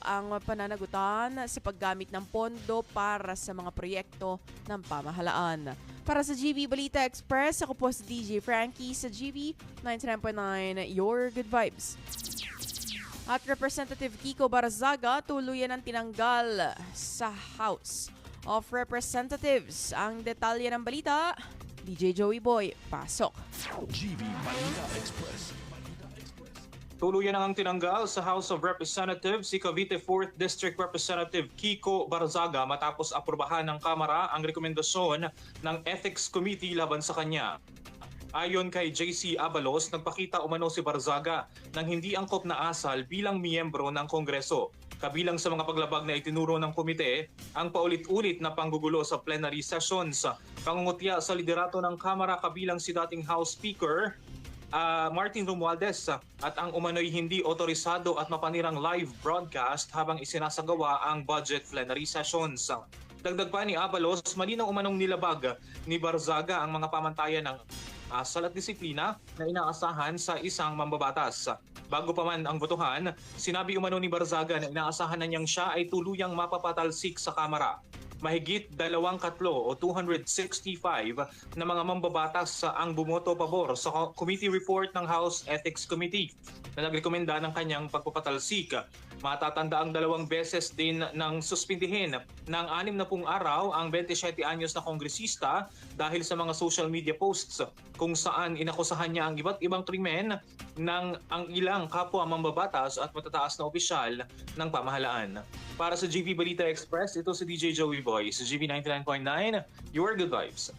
ang pananagutan sa paggamit ng pondo para sa mga proyekto ng pamahalaan. Para sa GV Balita Express, ako po si DJ Frankie sa GV 99.9, Your Good Vibes. At Representative Kiko Barzaga tuluyan ang tinanggal sa House of Representatives. Ang detalye ng balita, DJ Joey Boy, pasok. GV Balita Express. Tuluyan ang tinanggal sa House of Representatives si Cavite 4th District Representative Kiko Barzaga matapos aprobahan ng Kamara ang rekomendasyon ng Ethics Committee laban sa kanya. Ayon kay JC Abalos, nagpakita umano si Barzaga ng hindi angkop na asal bilang miyembro ng Kongreso. Kabilang sa mga paglabag na itinuro ng komite, ang paulit-ulit na panggugulo sa plenary sessions, pangungutya sa liderato ng Kamara kabilang si dating House Speaker Martin Romualdez at ang umano'y hindi otorisado at mapanirang live broadcast habang isinasagawa ang budget plenary sessions. Dagdag pa ni Abalos, malinaw umanong nilabag ni Barzaga ang mga pamantayan ng asal at disiplina na inaasahan sa isang mambabatas. Bago pa man ang botohan, sinabi umano ni Barzaga na inaasahan na niyang siya ay tuluyang mapapatalsik sa Kamara. Mahigit 2/3 o 265 na mga mambabatas ang bumoto pabor sa committee report ng House Ethics Committee na nagrekomenda ng kanyang pagpapatalsik. Matatanda ang 2 beses din ng suspindihin ng 60 araw ang 27 anyos na kongresista dahil sa mga social media posts kung saan inakusahan niya ang iba't ibang krimen ng ang ilang kapwa mambabatas at matataas na opisyal ng pamahalaan. Para sa GV Balita Express, ito si DJ Joey Boy sa GV 99.9, Your Good Vibes.